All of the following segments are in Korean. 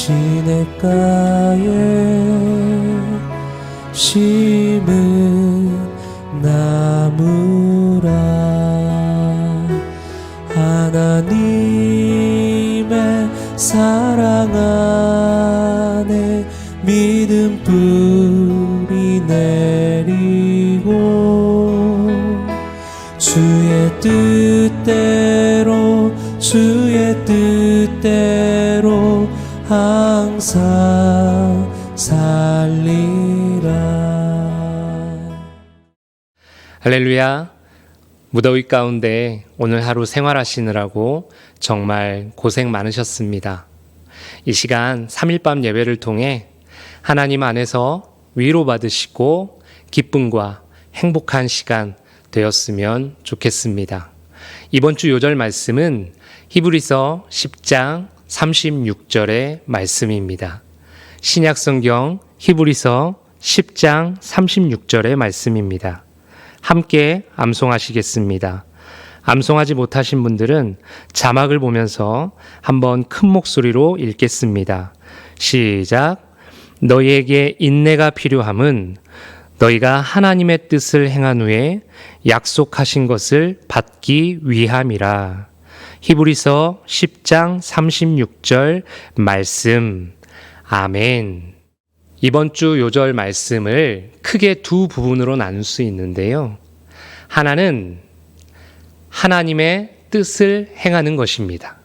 시냇가에 심은 나무라 하나님의 사랑 안에 믿음 뿌리 내리고 주의 뜻대로 항상 살리라. 할렐루야. 무더위 가운데 오늘 하루 생활하시느라고 정말 고생 많으셨습니다. 이 시간 3일밤 예배를 통해 하나님 안에서 위로받으시고 기쁨과 행복한 시간 되었으면 좋겠습니다. 이번 주 요절 말씀은 히브리서 10장 36절의 말씀입니다. 신약성경 히브리서 10장 36절의 말씀입니다. 함께 암송하시겠습니다. 암송하지 못하신 분들은 자막을 보면서 한번 큰 목소리로 읽겠습니다. 시작. 너희에게 인내가 필요함은 너희가 하나님의 뜻을 행한 후에 약속하신 것을 받기 위함이라. 히브리서 10장 36절 말씀. 아멘. 이번 주 요절 말씀을 크게 두 부분으로 나눌 수 있는데요. 하나는 하나님의 뜻을 행하는 것입니다.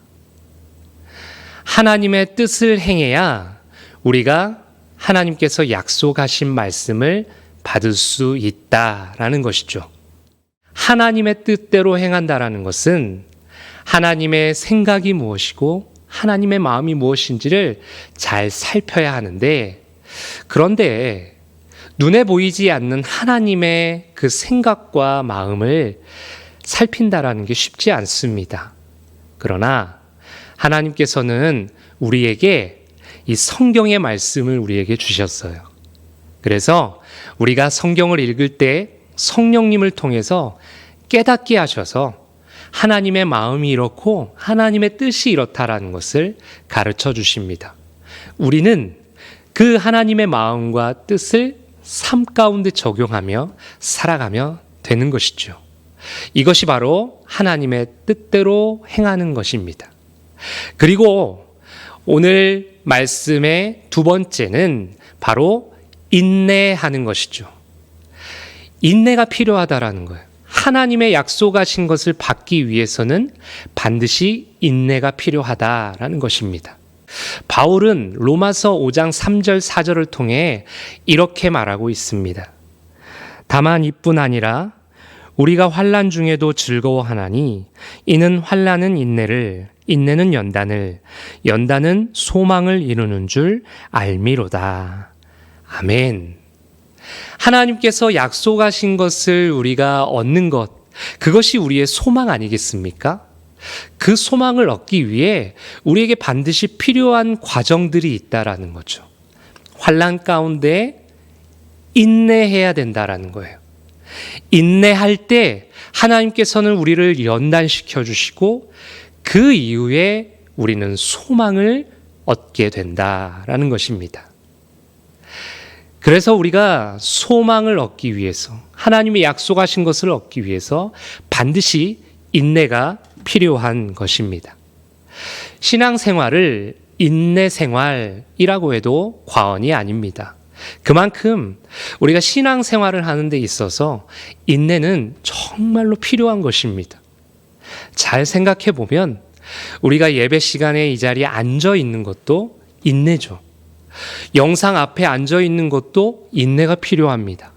하나님의 뜻을 행해야 우리가 하나님께서 약속하신 말씀을 받을 수 있다라는 것이죠. 하나님의 뜻대로 행한다라는 것은 하나님의 생각이 무엇이고 하나님의 마음이 무엇인지를 잘 살펴야 하는데, 그런데 눈에 보이지 않는 하나님의 그 생각과 마음을 살핀다라는 게 쉽지 않습니다. 그러나 하나님께서는 우리에게 이 성경의 말씀을 우리에게 주셨어요. 그래서 우리가 성경을 읽을 때 성령님을 통해서 깨닫게 하셔서 하나님의 마음이 이렇고 하나님의 뜻이 이렇다라는 것을 가르쳐 주십니다. 우리는 그 하나님의 마음과 뜻을 삶 가운데 적용하며 살아가며 되는 것이죠. 이것이 바로 하나님의 뜻대로 행하는 것입니다. 그리고 오늘 말씀의 두 번째는 바로 인내하는 것이죠. 인내가 필요하다라는 거예요. 하나님의 약속하신 것을 받기 위해서는 반드시 인내가 필요하다라는 것입니다. 바울은 로마서 5장 3절 4절을 통해 이렇게 말하고 있습니다. 다만 이뿐 아니라 우리가 환난 중에도 즐거워하나니 이는 환난은 인내를, 인내는 연단을, 연단은 소망을 이루는 줄 알미로다. 아멘. 하나님께서 약속하신 것을 우리가 얻는 것, 그것이 우리의 소망 아니겠습니까? 그 소망을 얻기 위해 우리에게 반드시 필요한 과정들이 있다라는 거죠. 환난 가운데 인내해야 된다라는 거예요. 인내할 때 하나님께서는 우리를 연단시켜 주시고 그 이후에 우리는 소망을 얻게 된다라는 것입니다. 그래서 우리가 소망을 얻기 위해서, 하나님이 약속하신 것을 얻기 위해서 반드시 인내가 필요한 것입니다. 신앙생활을 인내생활이라고 해도 과언이 아닙니다. 그만큼 우리가 신앙생활을 하는 데 있어서 인내는 정말로 필요한 것입니다. 잘 생각해 보면 우리가 예배 시간에 이 자리에 앉아 있는 것도 인내죠. 영상 앞에 앉아 있는 것도 인내가 필요합니다.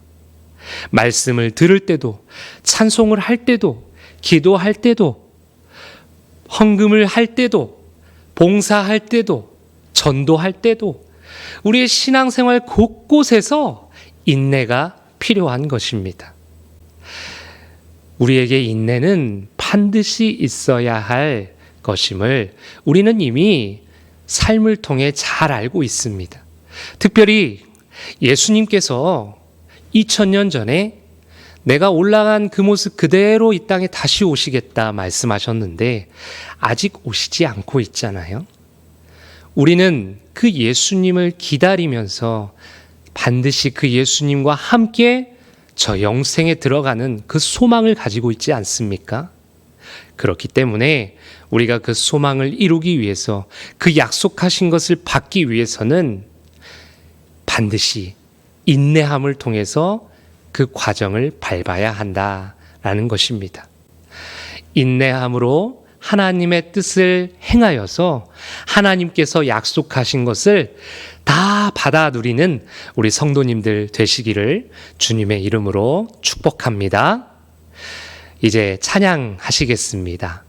말씀을 들을 때도, 찬송을 할 때도, 기도할 때도, 헌금을 할 때도, 봉사할 때도, 전도할 때도 우리의 신앙생활 곳곳에서 인내가 필요한 것입니다. 우리에게 인내는 반드시 있어야 할 것임을 우리는 이미 삶을 통해 잘 알고 있습니다. 특별히 예수님께서 2000년 전에 내가 올라간 그 모습 그대로 이 땅에 다시 오시겠다 말씀하셨는데 아직 오시지 않고 있잖아요. 우리는 그 예수님을 기다리면서 반드시 그 예수님과 함께 저 영생에 들어가는 그 소망을 가지고 있지 않습니까? 그렇기 때문에 우리가 그 소망을 이루기 위해서, 그 약속하신 것을 받기 위해서는 반드시 인내함을 통해서 그 과정을 밟아야 한다라는 것입니다. 인내함으로 하나님의 뜻을 행하여서 하나님께서 약속하신 것을 다 받아 누리는 우리 성도님들 되시기를 주님의 이름으로 축복합니다. 이제 찬양하시겠습니다.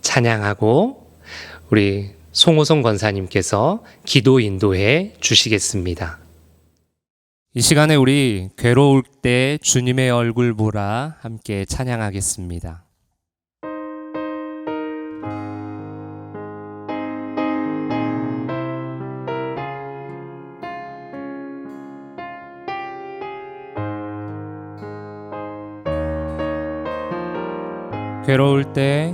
찬양하고 우리 송호성 권사님께서 기도 인도해 주시겠습니다. 이 시간에 우리 괴로울 때 주님의 얼굴 보라 함께 찬양하겠습니다. 괴로울 때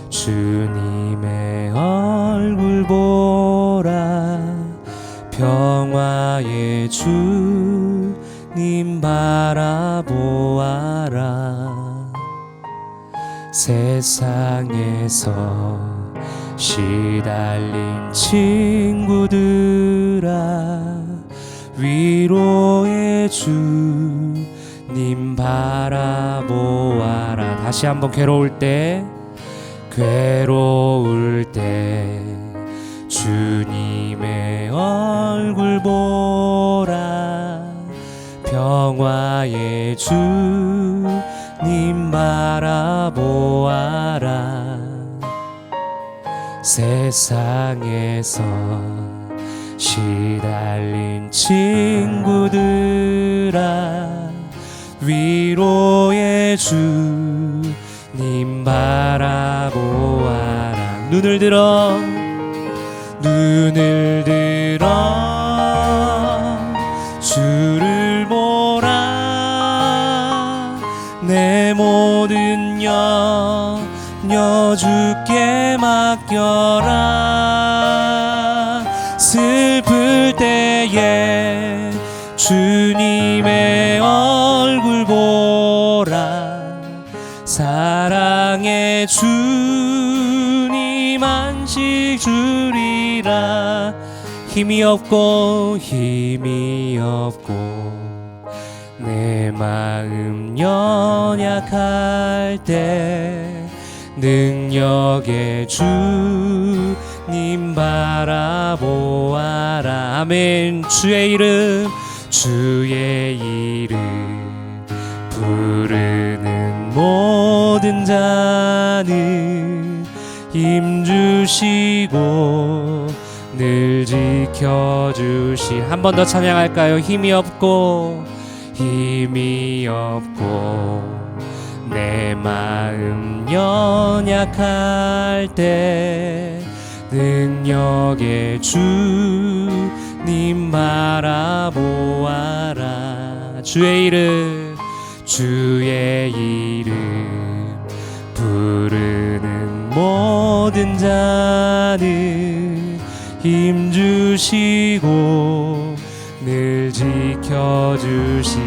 주님의 얼굴 보라, 평화의 주님 바라보아라. 세상에서 시달린 친구들아, 위로의 주님 바라보아라. 다시 한번 괴로울 때 주님의 얼굴 보라, 평화의 주님 바라보아라. 세상에서 시달린 친구들아, 위로의 주님 바라보아라. 눈을 들어 주를 보라, 내 모든 염려 주께 맡겨라. 슬플 때에 주님의 얼굴 보라, 사랑의 주님 안식 주리라. 힘이 없고 내 마음 연약할 때 능력의 주님 바라보아라. 아멘. 주의 이름 부르는 모든 자는 힘주시고 늘 지켜주시. 한 번 더 찬양할까요? 힘이 없고 내 마음 연약할 때 능력의 주님 바라보아라. 주의 이름 부르는 모든 자는 힘주시고 늘 지켜주시리.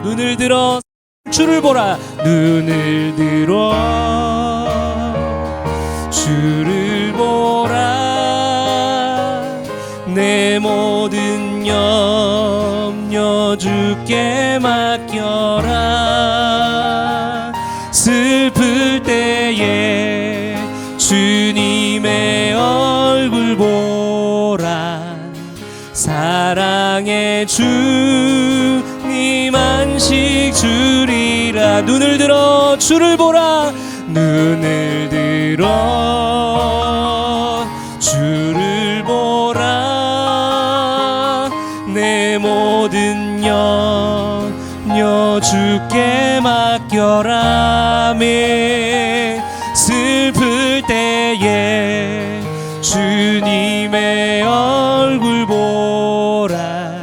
눈을 들어 주를 보라, 눈을 들어 주를 보라, 내 모든 염려 주께 맡겨라. 슬플 때에 주님의 얼굴 보라, 사랑의 주님 안식 주리라. 눈을 들어 주를 보라, 눈을 들어 주를 보라, 내 모든 염려 주께 맡겨라. 아멘. 슬플 때에 주님의 얼굴 보라,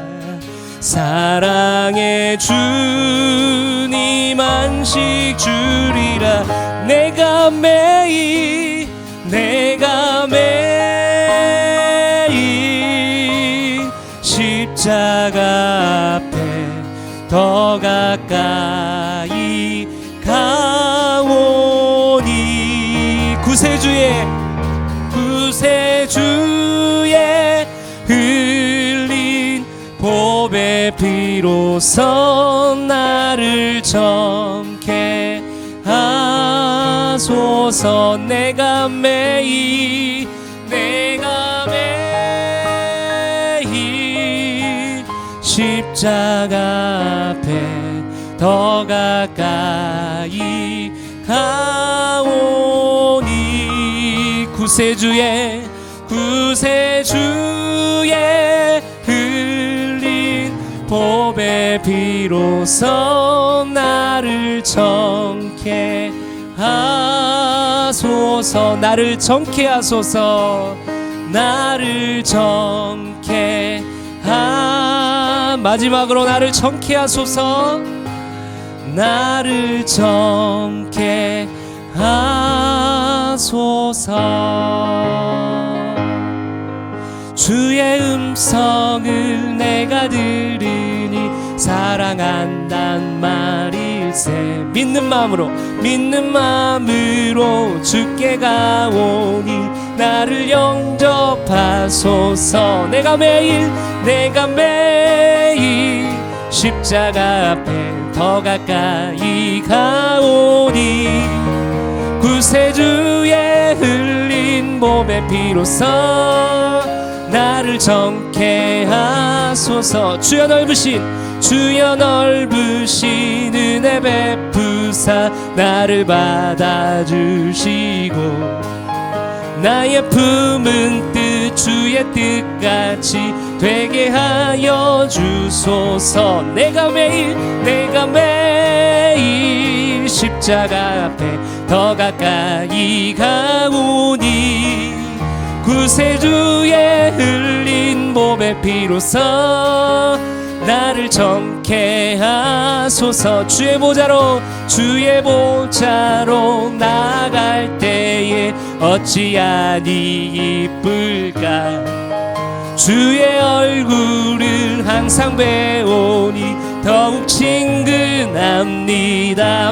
사랑의 주님 안식 주리라. 내가 매일 가까이 가오니 구세주의 흘린 보배 피로써 나를 정케 하소서. 내가 매일 십자가 앞에 더 가까이 가오니 구세주의 흘린 보배 피로써 나를 정케 하소서. 나를 정케 하소서. 나를 정케 마지막으로 나를 정케 하소서. 나를 정케 하소서. 주의 음성을 내가 들으니 사랑한단 말일세. 믿는 마음으로 주께 가오니 나를 영접하소서. 내가 매일 십자가 앞에 더 가까이 가오니 구세주의 흘린 몸의 피로써 나를 정케 하소서. 주여 넓으신 은혜 베푸사 나를 받아주시고 나의 품은 뜻 주의 뜻같이 되게 하여 주소서. 내가 매일 십자가 앞에 더 가까이 가오니 구세주의 흘린 몸의 피로써 나를 정케 하소서. 주의 보좌로 나갈 때에 어찌하니 이쁠까. 주의 얼굴을 항상 배우니 더욱 친근합니다.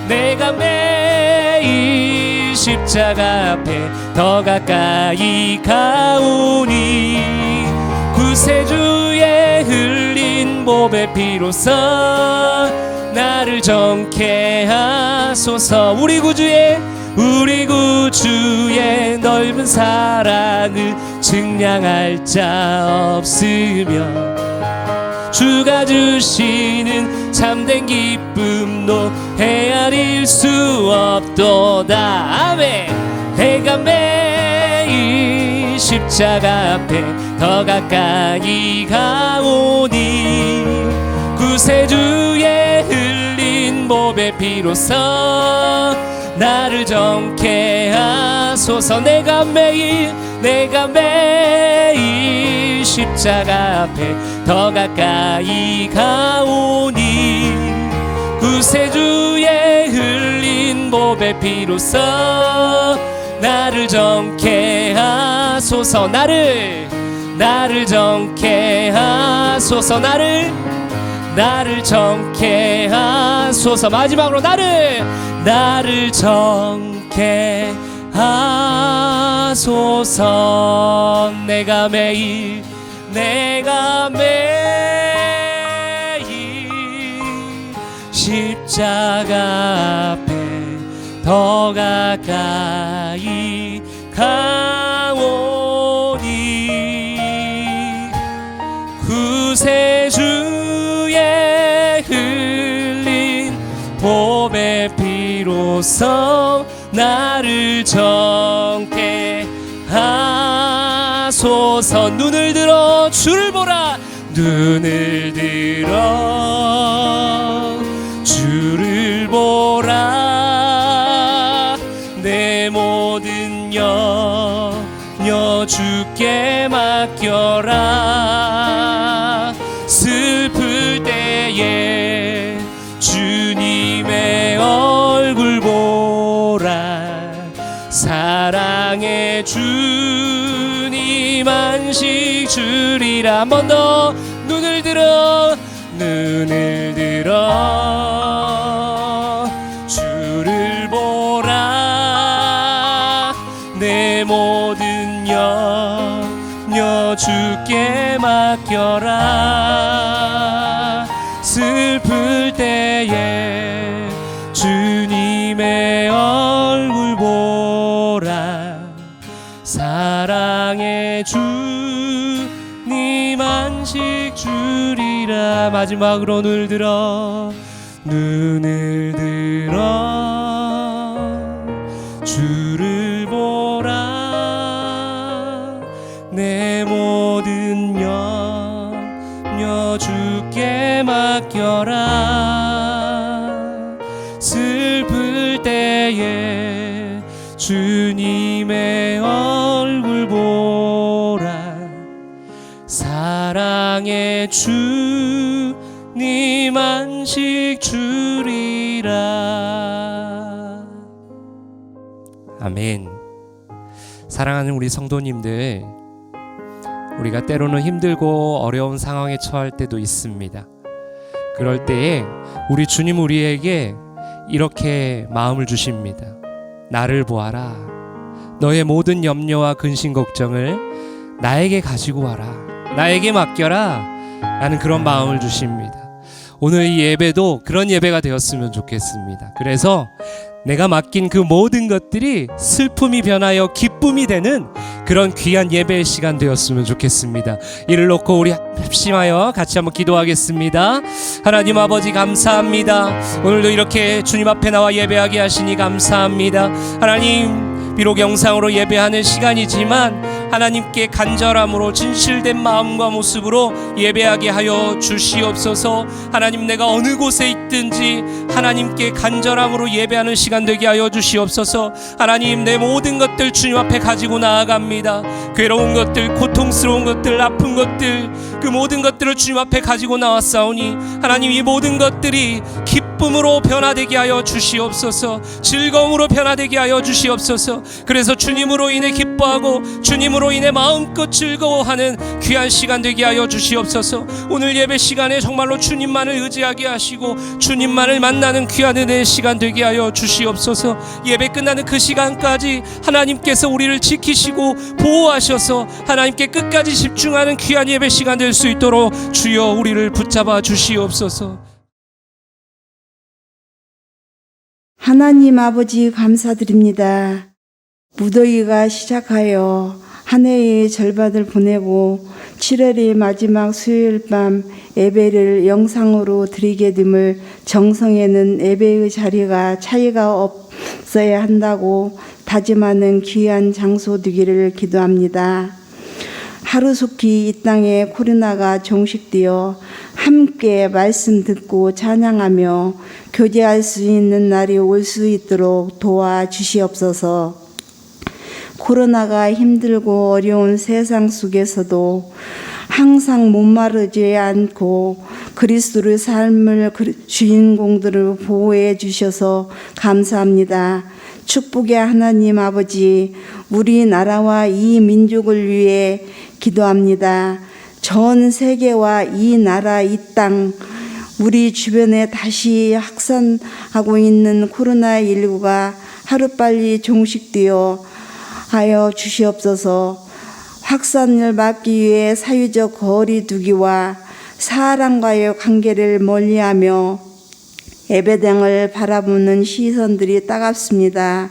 내가 매일 십자가 앞에 더 가까이 가오니 구세주의 흘린 몸의 피로써 나를 정케 하소서. 우리 구주의 넓은 사랑을 증량할 자 없으며 주가 주시는 참된 기쁨도 헤아릴 수 없도다. 아멘. 내가 매일 십자가 앞에 더 가까이 가오니 구세주의 흘린 몸의 피로써 나를 정케 하소서. 내가 매일 십자가 앞에 더 가까이 가오니 구세주의 흘린 몸의 피로써 나를 정케 하소서. 나를 정케 하소서. 나를 정케 하소서. 마지막으로 나를 정케 하소서. 내가 매일 십자가 앞에 더 가까이 가오니 구세주의 흘린 몸의 피로써 나를 정케 하소서. 눈을 들어 주를 보라. 눈을 들어 주를 보라. 내 모든 염려 주께 맡겨라. 슬플 때에 주님의 얼굴 보라. 사랑의 주님 안식 주리라. 한 번 더 눈을 들어 눈을 들어 주를 보라. 내 모든 염려 주께 맡겨라. 슬플 때에 주님의 얼굴 보라. 사랑의 주님 안식 주리라. 마지막으로 눈을 들어 주를 보라. 내 모든 염려 주께 맡겨라. 슬플 때에 주님의 얼굴 보라. 사랑의 주님 안식 주리라. 아멘. 사랑하는 우리 성도님들, 우리가 때로는 힘들고 어려운 상황에 처할 때도 있습니다. 그럴 때에 우리 주님 우리에게 이렇게 마음을 주십니다. 나를 보아라. 너의 모든 염려와 근심 걱정을 나에게 가지고 와라. 나에게 맡겨라. 라는 그런 마음을 주십니다. 오늘 이 예배도 그런 예배가 되었으면 좋겠습니다. 그래서 내가 맡긴 그 모든 것들이 슬픔이 변하여 기쁨이 되는 그런 귀한 예배의 시간 되었으면 좋겠습니다. 이를 놓고 우리 합심하여 같이 한번 기도하겠습니다. 하나님 아버지 감사합니다. 오늘도 이렇게 주님 앞에 나와 예배하게 하시니 감사합니다. 하나님, 비록 영상으로 예배하는 시간이지만 하나님께 간절함으로 진실된 마음과 모습으로 예배하게 하여 주시옵소서. 하나님, 내가 어느 곳에 있든지 하나님께 간절함으로 예배하는 시간 되게 하여 주시옵소서. 하나님, 내 모든 것들 주님 앞에 가지고 나아갑니다. 괴로운 것들, 고통스러운 것들, 아픈 것들, 그 모든 것들을 주님 앞에 가지고 나왔사오니 하나님, 이 모든 것들이 기쁨으로 변화되게 하여 주시옵소서. 즐거움으로 변화되게 하여 주시옵소서. 그래서 주님으로 인해 기뻐하고 주님으로 인해 마음껏 즐거워하는 귀한 시간 되게 하여 주시옵소서. 오늘 예배 시간에 정말로 주님만을 의지하게 하시고 주님만을 만나는 귀한 은혜의 시간 되게 하여 주시옵소서. 예배 끝나는 그 시간까지 하나님께서 우리를 지키시고 보호하셔서 하나님께 끝까지 집중하는 귀한 예배 시간 될 수 있도록 주여 우리를 붙잡아 주시옵소서. 하나님 아버지 감사드립니다. 무더위가 시작하여 한 해의 절반을 보내고 7월의 마지막 수요일 밤 예배를 영상으로 드리게 됨을 정성에는 예배의 자리가 차이가 없어야 한다고 다짐하는 귀한 장소 되기를 기도합니다. 하루속히 이 땅에 코로나가 종식되어 함께 말씀 듣고 찬양하며 교제할 수 있는 날이 올 수 있도록 도와주시옵소서. 코로나가 힘들고 어려운 세상 속에서도 항상 목마르지 않고 그리스도의 삶을 주인공들을 보호해 주셔서 감사합니다. 축복의 하나님 아버지, 우리나라와 이 민족을 위해 기도합니다. 전 세계와 이 나라, 이 땅, 우리 주변에 다시 확산하고 있는 코로나19가 하루빨리 종식되어 하여 주시옵소서. 확산을 막기 위해 사회적 거리 두기와 사람과의 관계를 멀리하며 예배당을 바라보는 시선들이 따갑습니다.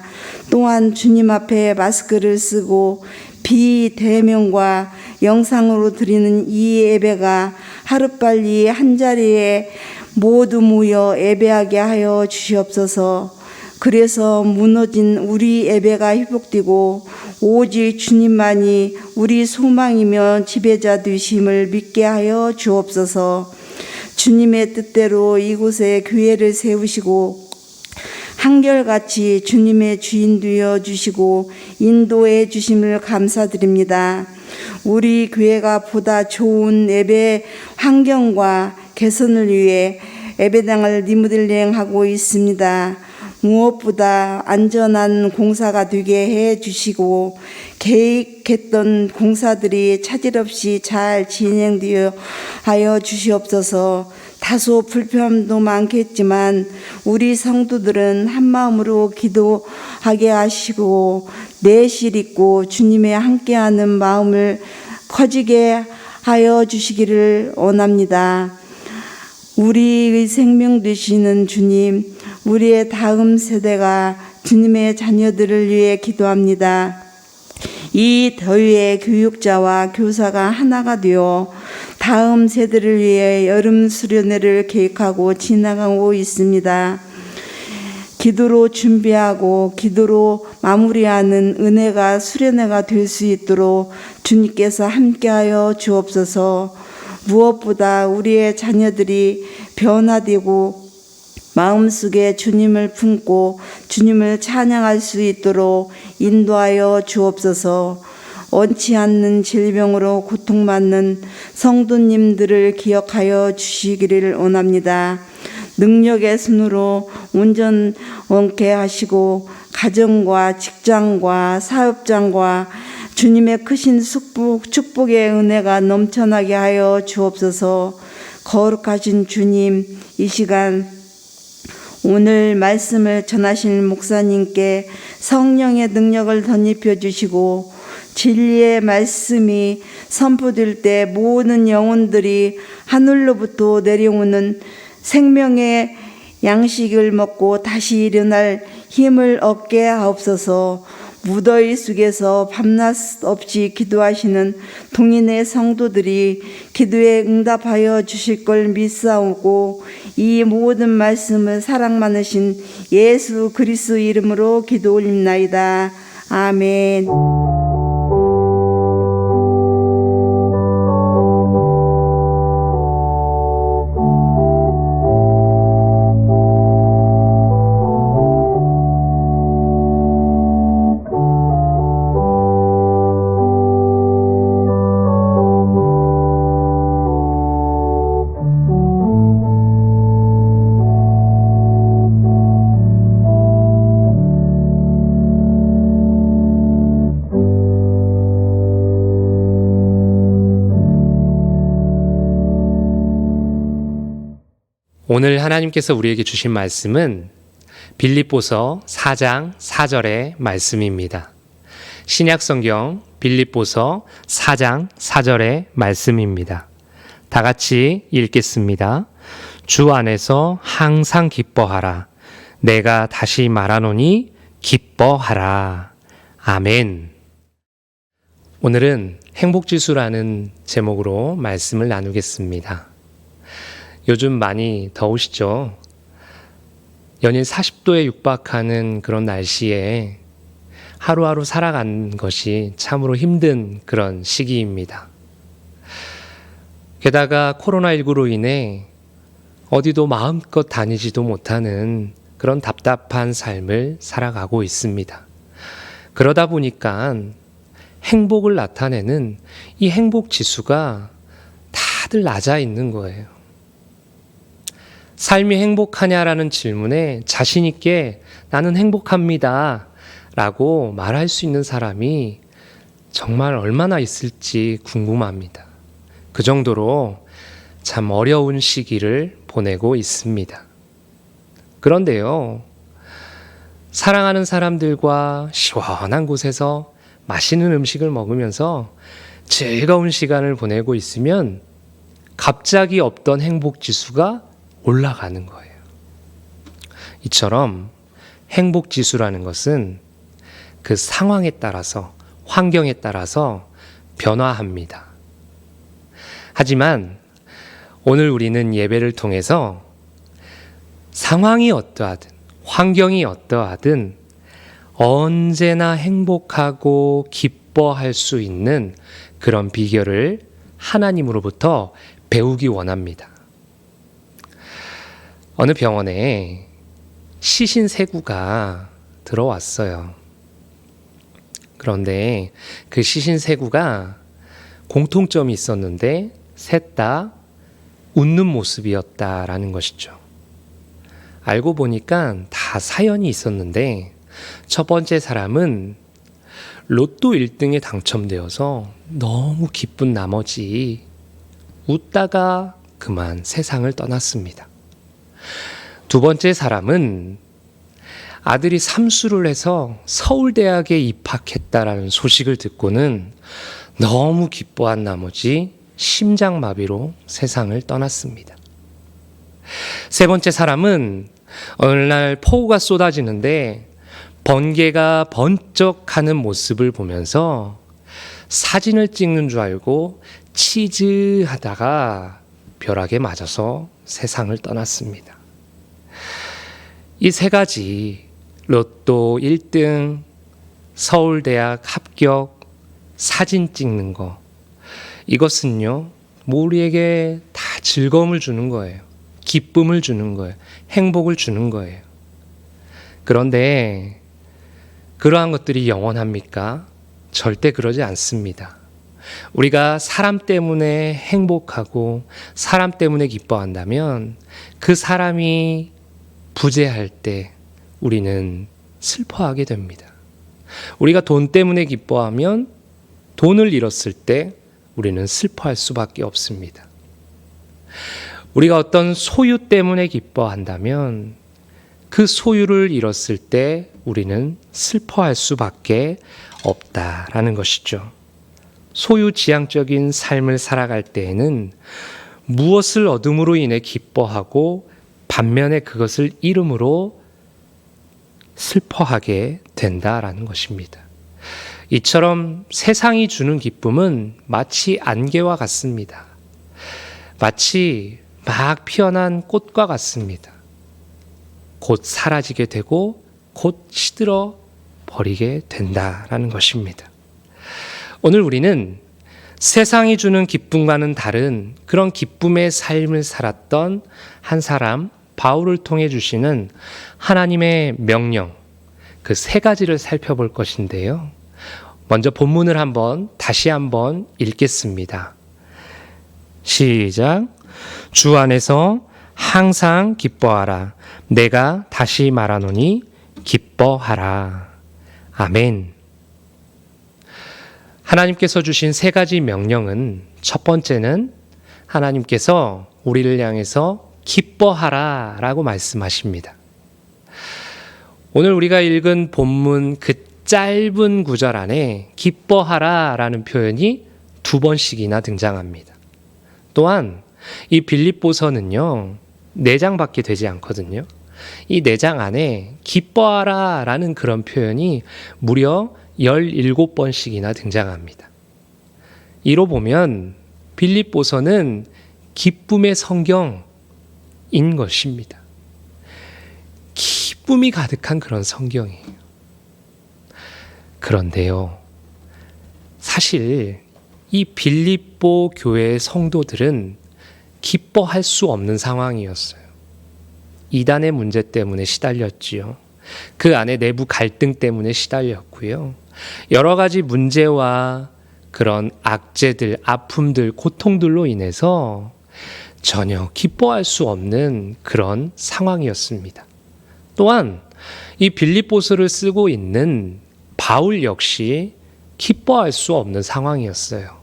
또한 주님 앞에 마스크를 쓰고 비대면과 영상으로 드리는 이 예배가 하루빨리 한자리에 모두 모여 예배하게 하여 주시옵소서. 그래서 무너진 우리 예배가 회복되고 오직 주님만이 우리 소망이며 지배자 되심을 믿게 하여 주옵소서. 주님의 뜻대로 이곳에 교회를 세우시고 한결같이 주님의 주인 되어 주시고 인도해 주심을 감사드립니다. 우리 교회가 보다 좋은 예배 환경과 개선을 위해 예배당을 리모델링하고 있습니다. 무엇보다 안전한 공사가 되게 해 주시고 계획했던 공사들이 차질 없이 잘 진행되어 하여 주시옵소서. 다소 불편도 많겠지만 우리 성도들은 한마음으로 기도하게 하시고 내실 있고 주님의 함께하는 마음을 커지게 하여 주시기를 원합니다. 우리의 생명 되시는 주님, 우리의 다음 세대가 주님의 자녀들을 위해 기도합니다. 이 더위에 교육자와 교사가 하나가 되어 다음 세대를 위해 여름 수련회를 계획하고 지나가고 있습니다. 기도로 준비하고 기도로 마무리하는 은혜가 수련회가 될 수 있도록 주님께서 함께하여 주옵소서. 무엇보다 우리의 자녀들이 변화되고 마음속에 주님을 품고 주님을 찬양할 수 있도록 인도하여 주옵소서. 원치 않는 질병으로 고통받는 성도님들을 기억하여 주시기를 원합니다. 능력의 손으로 온전케 하시고 가정과 직장과 사업장과 주님의 크신 축복의 은혜가 넘쳐나게 하여 주옵소서. 거룩하신 주님, 이 시간 오늘 말씀을 전하실 목사님께 성령의 능력을 덧입혀 주시고 진리의 말씀이 선포될 때 모든 영혼들이 하늘로부터 내려오는 생명의 양식을 먹고 다시 일어날 힘을 얻게 하옵소서. 무더위 속에서 밤낮 없이 기도하시는 동인의 성도들이 기도에 응답하여 주실 걸 믿사오고 이 모든 말씀을 사랑 많으신 예수 그리스도 이름으로 기도 올립나이다. 아멘. 오늘 하나님께서 우리에게 주신 말씀은 빌립보서 4장 4절의 말씀입니다. 신약성경 빌립보서 4장 4절의 말씀입니다. 다 같이 읽겠습니다. 주 안에서 항상 기뻐하라. 내가 다시 말하노니 기뻐하라. 아멘. 오늘은 행복지수라는 제목으로 말씀을 나누겠습니다. 요즘 많이 더우시죠? 연일 40도에 육박하는 그런 날씨에 하루하루 살아가는 것이 참으로 힘든 그런 시기입니다. 게다가 코로나19로 인해 어디도 마음껏 다니지도 못하는 그런 답답한 삶을 살아가고 있습니다. 그러다 보니까 행복을 나타내는 이 행복 지수가 다들 낮아 있는 거예요. 삶이 행복하냐라는 질문에 자신 있게 나는 행복합니다 라고 말할 수 있는 사람이 정말 얼마나 있을지 궁금합니다. 그 정도로 참 어려운 시기를 보내고 있습니다. 그런데요, 사랑하는 사람들과 시원한 곳에서 맛있는 음식을 먹으면서 즐거운 시간을 보내고 있으면 갑자기 없던 행복 지수가 올라가는 거예요. 이처럼 행복 지수라는 것은 그 상황에 따라서, 환경에 따라서 변화합니다. 하지만 오늘 우리는 예배를 통해서 상황이 어떠하든 환경이 어떠하든 언제나 행복하고 기뻐할 수 있는 그런 비결을 하나님으로부터 배우기 원합니다. 어느 병원에 시신세구가 들어왔어요. 그런데 그 시신세구가 공통점이 있었는데 셋 다 웃는 모습이었다라는 것이죠. 알고 보니까 다 사연이 있었는데 첫 번째 사람은 로또 1등에 당첨되어서 너무 기쁜 나머지 웃다가 그만 세상을 떠났습니다. 두 번째 사람은 아들이 삼수를 해서 서울대학에 입학했다라는 소식을 듣고는 너무 기뻐한 나머지 심장마비로 세상을 떠났습니다. 세 번째 사람은 어느 날 폭우가 쏟아지는데 번개가 번쩍하는 모습을 보면서 사진을 찍는 줄 알고 치즈하다가 벼락에 맞아서 세상을 떠났습니다. 이 세 가지, 로또 1등, 서울대학 합격, 사진 찍는 거, 이것은요, 우리에게 다 즐거움을 주는 거예요. 기쁨을 주는 거예요. 행복을 주는 거예요. 그런데 그러한 것들이 영원합니까? 절대 그러지 않습니다. 우리가 사람 때문에 행복하고 사람 때문에 기뻐한다면 그 사람이 부재할 때 우리는 슬퍼하게 됩니다. 우리가 돈 때문에 기뻐하면 돈을 잃었을 때 우리는 슬퍼할 수밖에 없습니다. 우리가 어떤 소유 때문에 기뻐한다면 그 소유를 잃었을 때 우리는 슬퍼할 수밖에 없다라는 것이죠. 소유지향적인 삶을 살아갈 때에는 무엇을 얻음으로 인해 기뻐하고 반면에 그것을 잃음으로 슬퍼하게 된다라는 것입니다. 이처럼 세상이 주는 기쁨은 마치 안개와 같습니다. 마치 막 피어난 꽃과 같습니다. 곧 사라지게 되고 곧 시들어 버리게 된다라는 것입니다. 오늘 우리는 세상이 주는 기쁨과는 다른 그런 기쁨의 삶을 살았던 한 사람 바울을 통해 주시는 하나님의 명령, 그 세 가지를 살펴볼 것인데요. 먼저 본문을 다시 한번 읽겠습니다. 시작. 주 안에서 항상 기뻐하라. 내가 다시 말하노니 기뻐하라. 아멘. 하나님께서 주신 세 가지 명령은 첫 번째는 하나님께서 우리를 향해서 기뻐하라 라고 말씀하십니다. 오늘 우리가 읽은 본문 그 짧은 구절 안에 기뻐하라 라는 표현이 2번씩이나 등장합니다. 또한 이 빌립보서는요, 4장밖에 되지 않거든요. 이 4장 안에 기뻐하라 라는 그런 표현이 무려 17번씩이나 등장합니다. 이로 보면 빌립보서는 기쁨의 성경인 것입니다. 기쁨이 가득한 그런 성경이에요. 그런데요, 사실 이 빌립보 교회의 성도들은 기뻐할 수 없는 상황이었어요. 이단의 문제 때문에 시달렸지요. 그 안에 내부 갈등 때문에 시달렸고요. 여러 가지 문제와 그런 악재들, 아픔들, 고통들로 인해서 전혀 기뻐할 수 없는 그런 상황이었습니다. 또한 이 빌립보서를 쓰고 있는 바울 역시 기뻐할 수 없는 상황이었어요.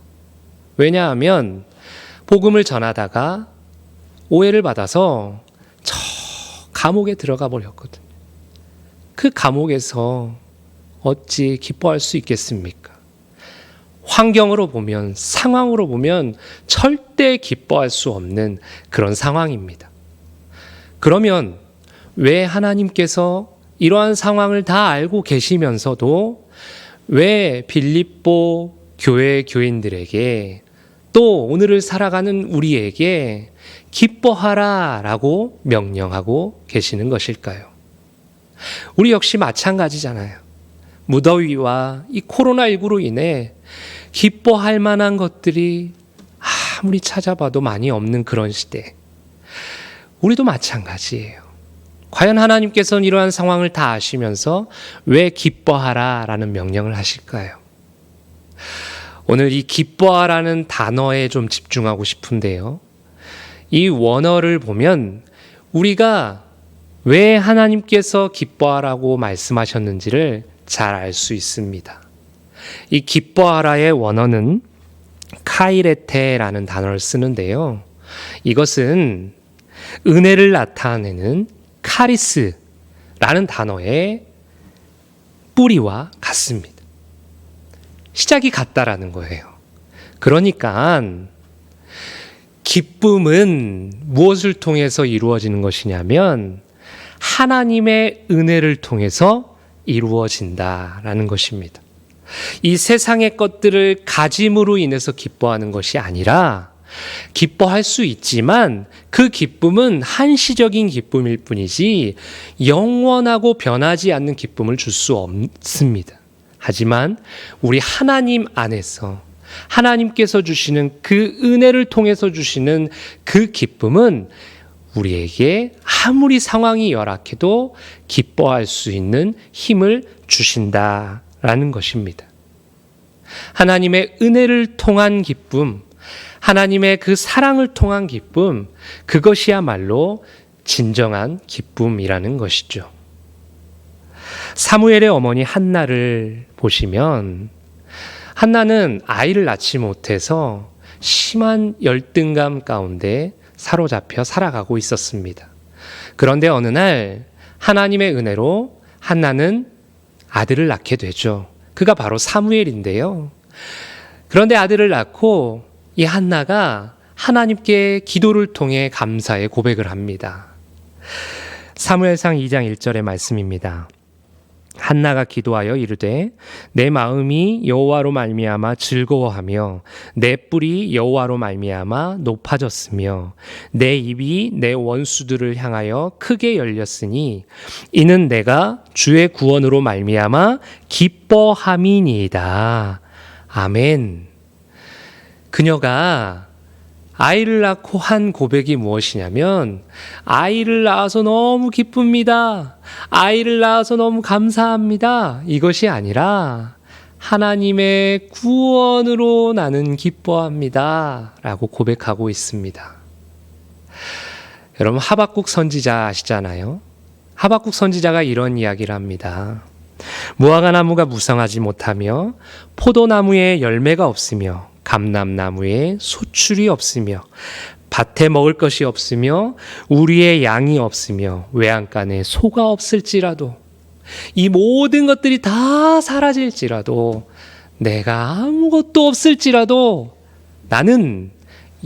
왜냐하면 복음을 전하다가 오해를 받아서 저 감옥에 들어가 버렸거든요. 그 감옥에서 어찌 기뻐할 수 있겠습니까? 환경으로 보면, 상황으로 보면 절대 기뻐할 수 없는 그런 상황입니다. 그러면 왜 하나님께서 이러한 상황을 다 알고 계시면서도 왜 빌립보 교회 교인들에게 또 오늘을 살아가는 우리에게 기뻐하라 라고 명령하고 계시는 것일까요? 우리 역시 마찬가지잖아요. 무더위와 이 코로나19로 인해 기뻐할 만한 것들이 아무리 찾아봐도 많이 없는 그런 시대. 우리도 마찬가지예요. 과연 하나님께서는 이러한 상황을 다 아시면서 왜 기뻐하라 라는 명령을 하실까요? 오늘 이 기뻐하라는 단어에 좀 집중하고 싶은데요. 이 원어를 보면 우리가 왜 하나님께서 기뻐하라고 말씀하셨는지를 잘 알 수 있습니다. 이 기뻐하라의 원어는 카이레테라는 단어를 쓰는데요. 이것은 은혜를 나타내는 카리스라는 단어의 뿌리와 같습니다. 시작이 같다라는 거예요. 그러니까 기쁨은 무엇을 통해서 이루어지는 것이냐면 하나님의 은혜를 통해서 이루어진다라는 것입니다. 이 세상의 것들을 가짐으로 인해서 기뻐하는 것이 아니라 기뻐할 수 있지만 그 기쁨은 한시적인 기쁨일 뿐이지 영원하고 변하지 않는 기쁨을 줄 수 없습니다. 하지만 우리 하나님 안에서 하나님께서 주시는 그 은혜를 통해서 주시는 그 기쁨은 우리에게 아무리 상황이 열악해도 기뻐할 수 있는 힘을 주신다라는 것입니다. 하나님의 은혜를 통한 기쁨, 하나님의 그 사랑을 통한 기쁨, 그것이야말로 진정한 기쁨이라는 것이죠. 사무엘의 어머니 한나를 보시면 한나는 아이를 낳지 못해서 심한 열등감 가운데 사로잡혀 살아가고 있었습니다. 그런데 어느 날 하나님의 은혜로 한나는 아들을 낳게 되죠. 그가 바로 사무엘인데요. 그런데 아들을 낳고 이 한나가 하나님께 기도를 통해 감사의 고백을 합니다. 사무엘상 2장 1절의 말씀입니다. 한나가 기도하여 이르되 내 마음이 여호와로 말미암아 즐거워하며 내 뿔이 여호와로 말미암아 높아졌으며 내 입이 내 원수들을 향하여 크게 열렸으니 이는 내가 주의 구원으로 말미암아 기뻐함이니이다. 아멘. 그녀가 아이를 낳고 한 고백이 무엇이냐면 아이를 낳아서 너무 기쁩니다. 아이를 낳아서 너무 감사합니다. 이것이 아니라 하나님의 구원으로 나는 기뻐합니다. 라고 고백하고 있습니다. 여러분 하박국 선지자 아시잖아요? 하박국 선지자가 이런 이야기를 합니다. 무화과나무가 무성하지 못하며 포도나무에 열매가 없으며 감람나무에 소출이 없으며 밭에 먹을 것이 없으며 우리의 양이 없으며 외양간에 소가 없을지라도 이 모든 것들이 다 사라질지라도 내가 아무것도 없을지라도 나는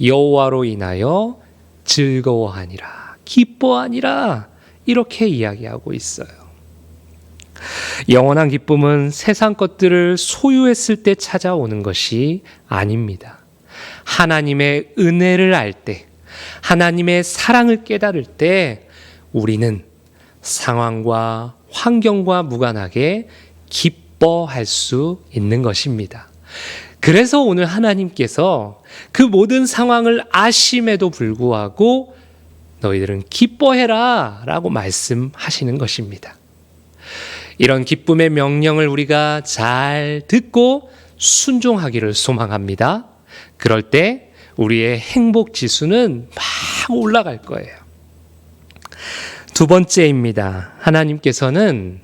여호와로 인하여 즐거워하니라 기뻐하니라 이렇게 이야기하고 있어요. 영원한 기쁨은 세상 것들을 소유했을 때 찾아오는 것이 아닙니다. 하나님의 은혜를 알 때, 하나님의 사랑을 깨달을 때 우리는 상황과 환경과 무관하게 기뻐할 수 있는 것입니다. 그래서 오늘 하나님께서 그 모든 상황을 아심에도 불구하고 너희들은 기뻐해라 라고 말씀하시는 것입니다. 이런 기쁨의 명령을 우리가 잘 듣고 순종하기를 소망합니다. 그럴 때 우리의 행복 지수는 막 올라갈 거예요. 두 번째입니다. 하나님께서는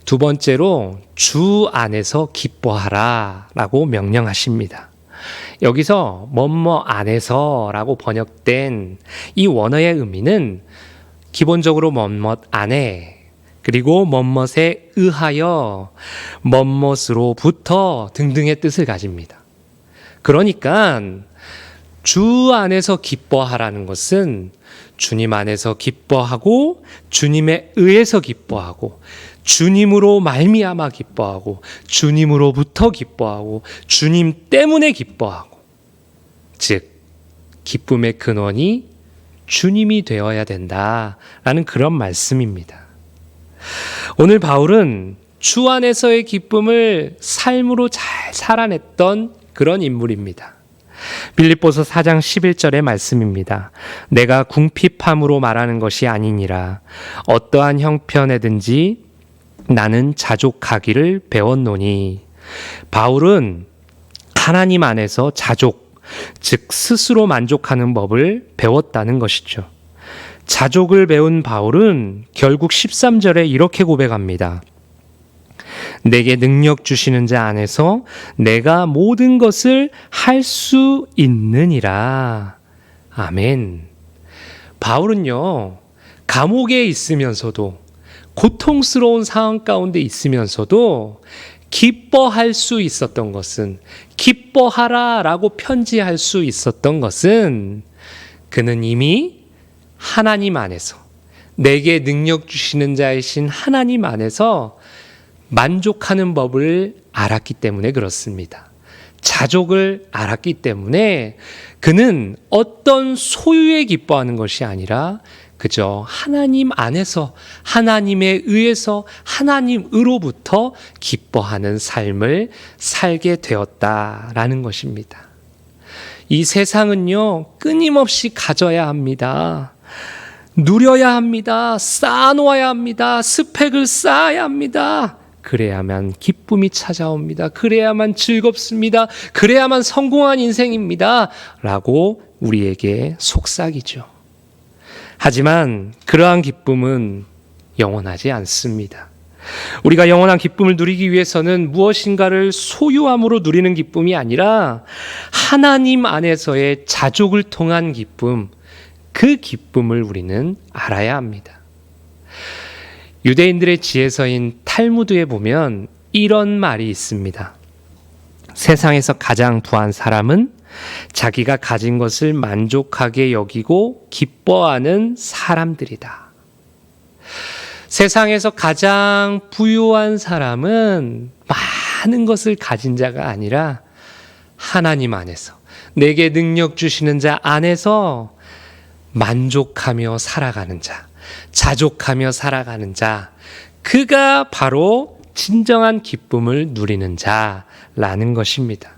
두 번째로 주 안에서 기뻐하라 라고 명령하십니다. 여기서 뭐뭐 안에서 라고 번역된 이 원어의 의미는 기본적으로 뭐뭐 안에 그리고 뭐뭇에 의하여 뭐뭇으로부터 등등의 뜻을 가집니다. 그러니까 주 안에서 기뻐하라는 것은 주님 안에서 기뻐하고 주님에 의해서 기뻐하고 주님으로 말미암아 기뻐하고 주님으로부터 기뻐하고 주님 때문에 기뻐하고 즉 기쁨의 근원이 주님이 되어야 된다라는 그런 말씀입니다. 오늘 바울은 주 안에서의 기쁨을 삶으로 잘 살아냈던 그런 인물입니다. 빌립보서 4장 11절의 말씀입니다. 내가 궁핍함으로 말하는 것이 아니니라. 어떠한 형편에든지 나는 자족하기를 배웠노니. 바울은 하나님 안에서 자족, 즉 스스로 만족하는 법을 배웠다는 것이죠. 자족을 배운 바울은 결국 13절에 이렇게 고백합니다. 내게 능력 주시는 자 안에서 내가 모든 것을 할 수 있느니라. 아멘. 바울은요, 감옥에 있으면서도, 고통스러운 상황 가운데 있으면서도 기뻐할 수 있었던 것은, 기뻐하라 라고 편지할 수 있었던 것은 그는 이미 하나님 안에서, 내게 능력 주시는 자이신 하나님 안에서 만족하는 법을 알았기 때문에 그렇습니다. 자족을 알았기 때문에 그는 어떤 소유에 기뻐하는 것이 아니라 그저 하나님 안에서, 하나님에 의해서, 하나님으로부터 기뻐하는 삶을 살게 되었다라는 것입니다. 이 세상은요, 끊임없이 가져야 합니다. 누려야 합니다. 쌓아놓아야 합니다. 스펙을 쌓아야 합니다. 그래야만 기쁨이 찾아옵니다. 그래야만 즐겁습니다. 그래야만 성공한 인생입니다. 라고 우리에게 속삭이죠. 하지만 그러한 기쁨은 영원하지 않습니다. 우리가 영원한 기쁨을 누리기 위해서는 무엇인가를 소유함으로 누리는 기쁨이 아니라 하나님 안에서의 자족을 통한 기쁨, 그 기쁨을 우리는 알아야 합니다. 유대인들의 지혜서인 탈무드에 보면 이런 말이 있습니다. 세상에서 가장 부한 사람은 자기가 가진 것을 만족하게 여기고 기뻐하는 사람들이다. 세상에서 가장 부유한 사람은 많은 것을 가진 자가 아니라 하나님 안에서, 내게 능력 주시는 자 안에서 만족하며 살아가는 자, 자족하며 살아가는 자, 그가 바로 진정한 기쁨을 누리는 자라는 것입니다.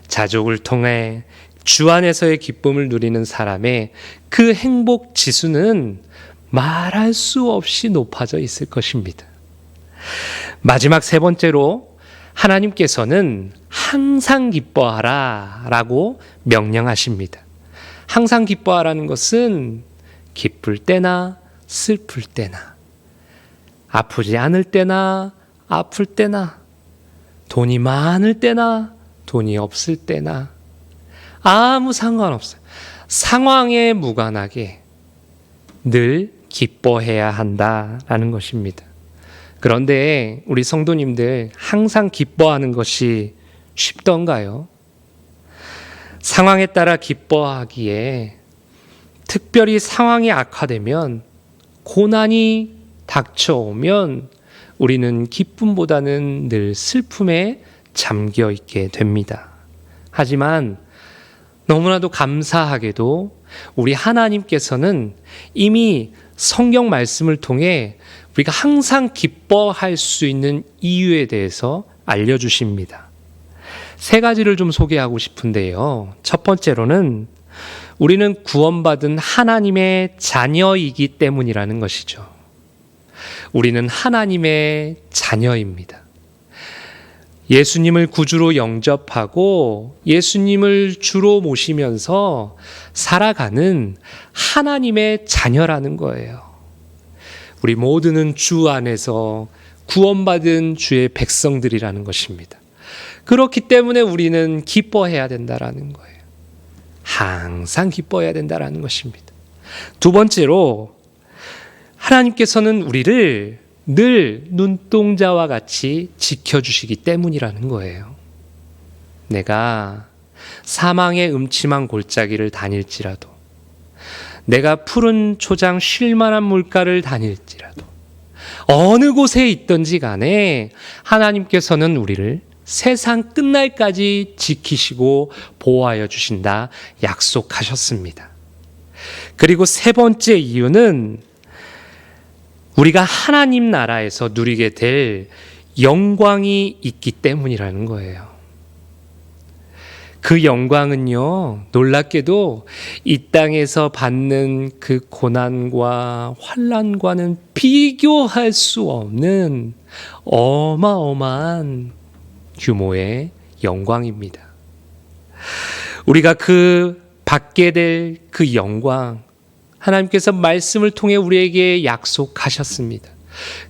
자족을 통해 주 안에서의 기쁨을 누리는 사람의 그 행복 지수는 말할 수 없이 높아져 있을 것입니다. 마지막 세 번째로 하나님께서는 항상 기뻐하라 라고 명령하십니다. 항상 기뻐하라는 것은 기쁠 때나 슬플 때나, 아프지 않을 때나 아플 때나, 돈이 많을 때나 돈이 없을 때나 아무 상관없어요. 상황에 무관하게 늘 기뻐해야 한다라는 것입니다. 그런데 우리 성도님들, 항상 기뻐하는 것이 쉽던가요? 상황에 따라 기뻐하기에, 특별히 상황이 악화되면, 고난이 닥쳐오면 우리는 기쁨보다는 늘 슬픔에 잠겨 있게 됩니다. 하지만 너무나도 감사하게도 우리 하나님께서는 이미 성경 말씀을 통해 우리가 항상 기뻐할 수 있는 이유에 대해서 알려주십니다. 세 가지를 좀 소개하고 싶은데요. 첫 번째로는 우리는 구원받은 하나님의 자녀이기 때문이라는 것이죠. 우리는 하나님의 자녀입니다. 예수님을 구주로 영접하고 예수님을 주로 모시면서 살아가는 하나님의 자녀라는 거예요. 우리 모두는 주 안에서 구원받은 주의 백성들이라는 것입니다. 그렇기 때문에 우리는 기뻐해야 된다라는 거예요. 항상 기뻐해야 된다라는 것입니다. 두 번째로, 하나님께서는 우리를 늘 눈동자와 같이 지켜주시기 때문이라는 거예요. 내가 사망의 음침한 골짜기를 다닐지라도, 내가 푸른 초장 쉴만한 물가를 다닐지라도, 어느 곳에 있든지 간에 하나님께서는 우리를 세상 끝날까지 지키시고 보호하여 주신다 약속하셨습니다. 그리고 세 번째 이유는 우리가 하나님 나라에서 누리게 될 영광이 있기 때문이라는 거예요. 그 영광은요, 놀랍게도 이 땅에서 받는 그 고난과 환난과는 비교할 수 없는 어마어마한 규모의 영광입니다. 우리가 받게 될 그 영광, 하나님께서 말씀을 통해 우리에게 약속하셨습니다.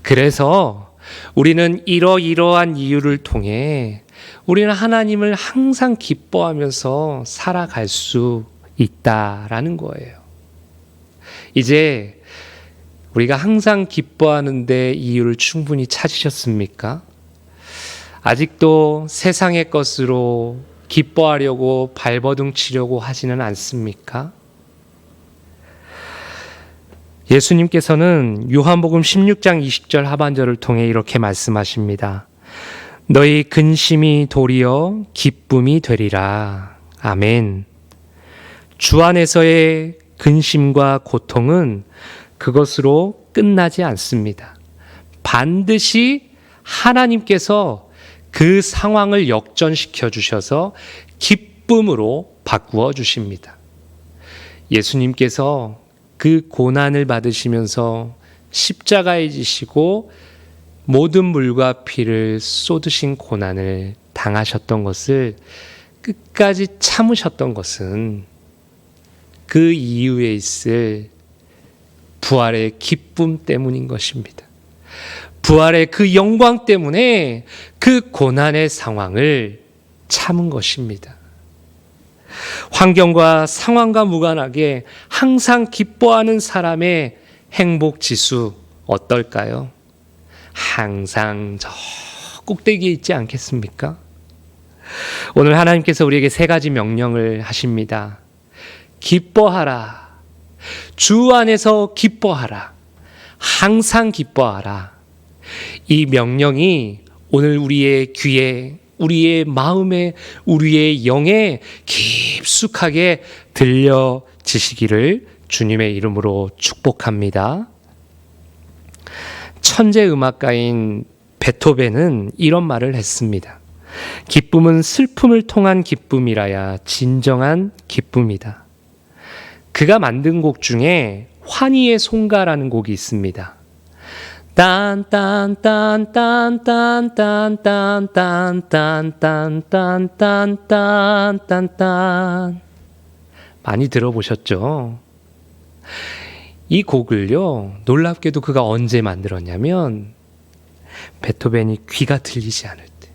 그래서 우리는 이러이러한 이유를 통해 우리는 하나님을 항상 기뻐하면서 살아갈 수 있다라는 거예요. 이제 우리가 항상 기뻐하는데 이유를 충분히 찾으셨습니까? 아직도 세상의 것으로 기뻐하려고 발버둥 치려고 하지는 않습니까? 예수님께서는 요한복음 16장 20절 하반절을 통해 이렇게 말씀하십니다. 너희 근심이 도리어 기쁨이 되리라. 아멘. 주 안에서의 근심과 고통은 그것으로 끝나지 않습니다. 반드시 하나님께서 그 상황을 역전시켜 주셔서 기쁨으로 바꾸어 주십니다. 예수님께서 그 고난을 받으시면서 십자가에 지시고 모든 물과 피를 쏟으신 고난을 당하셨던 것을 끝까지 참으셨던 것은 그 이후에 있을 부활의 기쁨 때문인 것입니다. 부활의 그 영광 때문에 그 고난의 상황을 참은 것입니다. 환경과 상황과 무관하게 항상 기뻐하는 사람의 행복 지수 어떨까요? 항상 저 꼭대기에 있지 않겠습니까? 오늘 하나님께서 우리에게 세 가지 명령을 하십니다. 기뻐하라. 주 안에서 기뻐하라. 항상 기뻐하라. 이 명령이 오늘 우리의 귀에, 우리의 마음에, 우리의 영에 깊숙하게 들려지시기를 주님의 이름으로 축복합니다. 천재 음악가인 베토벤은 이런 말을 했습니다. 기쁨은 슬픔을 통한 기쁨이라야 진정한 기쁨이다. 그가 만든 곡 중에 환희의 송가라는 곡이 있습니다. 딴딴딴딴딴딴딴딴딴딴딴딴딴 많이 들어보셨죠? 이 곡을요, 놀랍게도 그가 언제 만들었냐면 베토벤이 귀가 들리지 않을 때,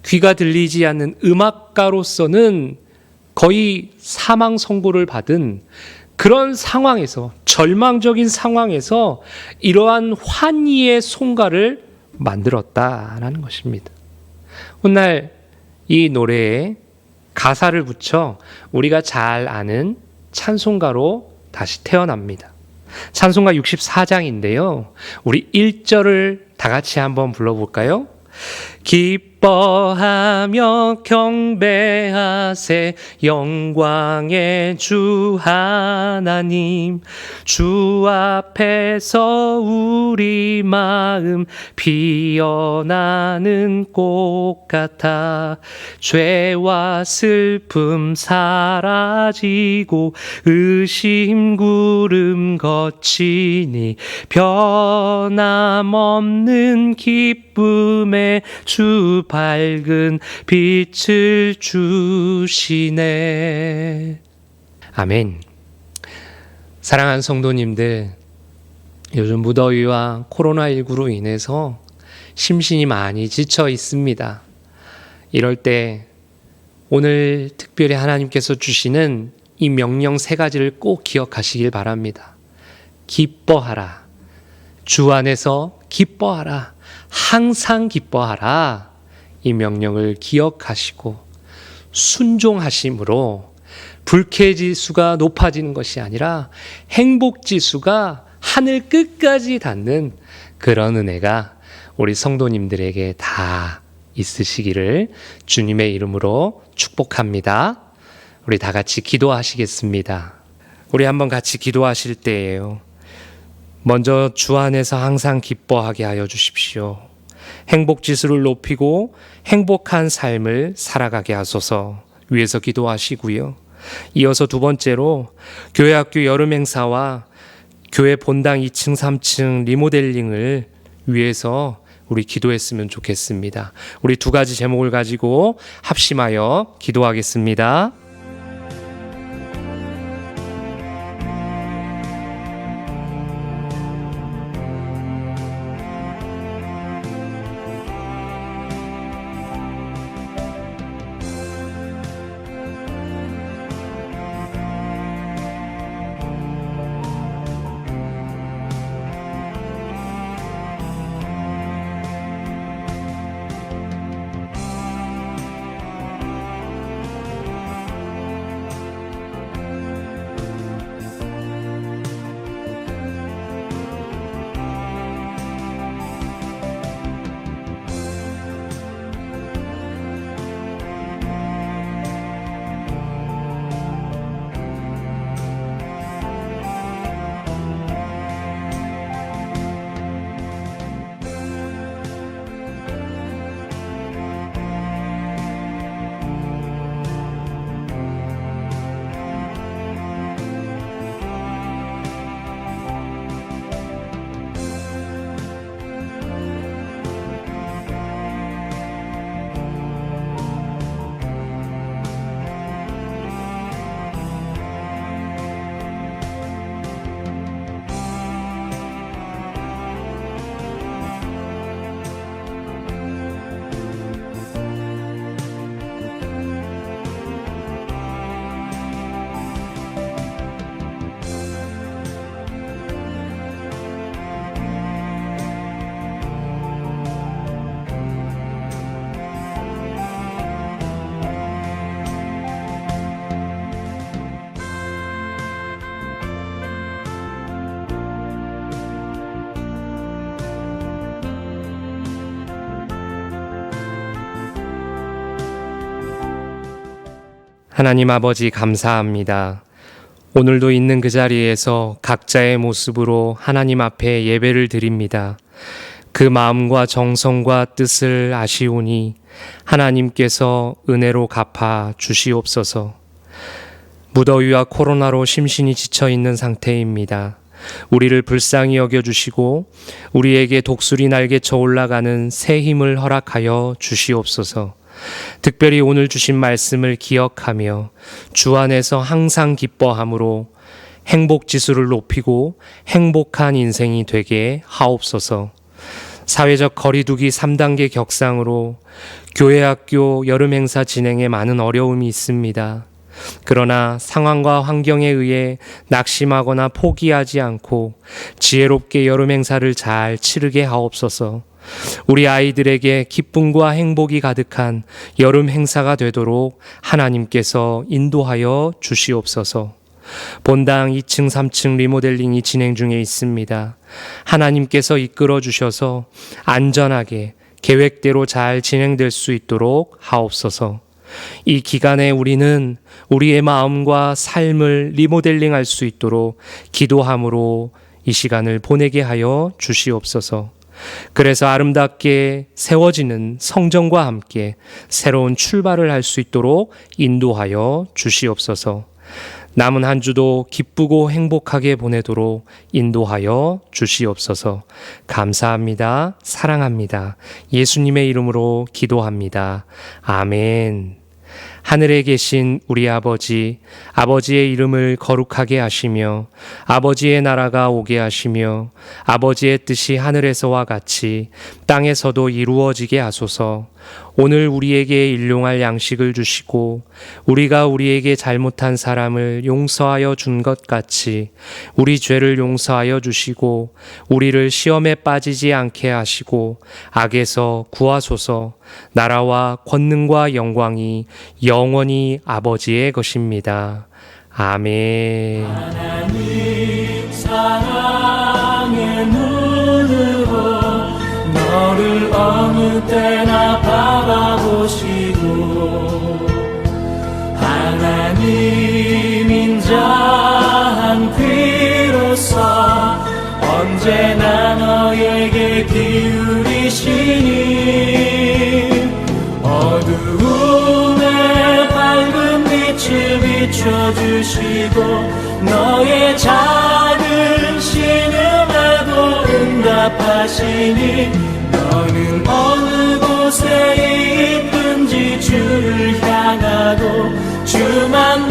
귀가 들리지 않는 음악가로서는 거의 사망 선고를 받은 그런 상황에서, 절망적인 상황에서 이러한 환희의 송가를 만들었다라는 것입니다. 훗날 이 노래에 가사를 붙여 우리가 잘 아는 찬송가로 다시 태어납니다. 찬송가 64장인데요. 우리 1절을 다 같이 한번 불러볼까요? 기뻐하며 경배하세 영광의 주 하나님, 주 앞에서 우리 마음 피어나는 꽃 같아 죄와 슬픔 사라지고 의심 구름 거치니 변함없는 기쁨의 주 밝은 빛을 주시네. 아멘. 사랑하는 성도님들, 요즘 무더위와 코로나19로 인해서 심신이 많이 지쳐 있습니다. 이럴 때 오늘 특별히 하나님께서 주시는 이 명령 세 가지를 꼭 기억하시길 바랍니다. 기뻐하라. 주 안에서 기뻐하라. 항상 기뻐하라. 이 명령을 기억하시고 순종하심으로 불쾌지수가 높아지는 것이 아니라 행복지수가 하늘 끝까지 닿는 그런 은혜가 우리 성도님들에게 다 있으시기를 주님의 이름으로 축복합니다. 우리 다 같이 기도하시겠습니다. 우리 한번 같이 기도하실 때예요. 먼저 주 안에서 항상 기뻐하게 하여 주십시오. 행복지수를 높이고 행복한 삶을 살아가게 하소서 위해서 기도하시고요. 이어서 두 번째로 교회 학교 여름 행사와 교회 본당 2층 3층 리모델링을 위해서 우리 기도했으면 좋겠습니다. 우리 두 가지 제목을 가지고 합심하여 기도하겠습니다. 하나님 아버지 감사합니다. 오늘도 있는 그 자리에서 각자의 모습으로 하나님 앞에 예배를 드립니다. 그 마음과 정성과 뜻을 아시오니 하나님께서 은혜로 갚아 주시옵소서. 무더위와 코로나로 심신이 지쳐 있는 상태입니다. 우리를 불쌍히 여겨주시고 우리에게 독수리 날개쳐 올라가는 새 힘을 허락하여 주시옵소서. 특별히 오늘 주신 말씀을 기억하며 주 안에서 항상 기뻐함으로 행복지수를 높이고 행복한 인생이 되게 하옵소서. 사회적 거리두기 3단계 격상으로 교회 학교 여름 행사 진행에 많은 어려움이 있습니다. 그러나 상황과 환경에 의해 낙심하거나 포기하지 않고 지혜롭게 여름 행사를 잘 치르게 하옵소서. 우리 아이들에게 기쁨과 행복이 가득한 여름 행사가 되도록 하나님께서 인도하여 주시옵소서. 본당 2층, 3층 리모델링이 진행 중에 있습니다. 하나님께서 이끌어 주셔서 안전하게 계획대로 잘 진행될 수 있도록 하옵소서. 이 기간에 우리는 우리의 마음과 삶을 리모델링할 수 있도록 기도함으로 이 시간을 보내게 하여 주시옵소서. 그래서 아름답게 세워지는 성전과 함께 새로운 출발을 할 수 있도록 인도하여 주시옵소서. 남은 한 주도 기쁘고 행복하게 보내도록 인도하여 주시옵소서. 감사합니다. 사랑합니다. 예수님의 이름으로 기도합니다. 아멘. 하늘에 계신 우리 아버지, 아버지의 이름을 거룩하게 하시며 아버지의 나라가 오게 하시며 아버지의 뜻이 하늘에서와 같이 땅에서도 이루어지게 하소서. 오늘 우리에게 일용할 양식을 주시고 우리가 우리에게 잘못한 사람을 용서하여 준 것 같이 우리 죄를 용서하여 주시고 우리를 시험에 빠지지 않게 하시고 악에서 구하소서. 나라와 권능과 영광이 영원히 아버지의 것입니다. 아멘. 하나님 사랑의 눈으로 너를 어느 때나 바라보시고 하나님 인자한 귀로서 언제나 너에게 기울이시니 어두움에 밝은 빛을 비춰주시고 너의 작은 신음에도 응답하시니 너는 어느 곳에 있든지 주를 향하고 주만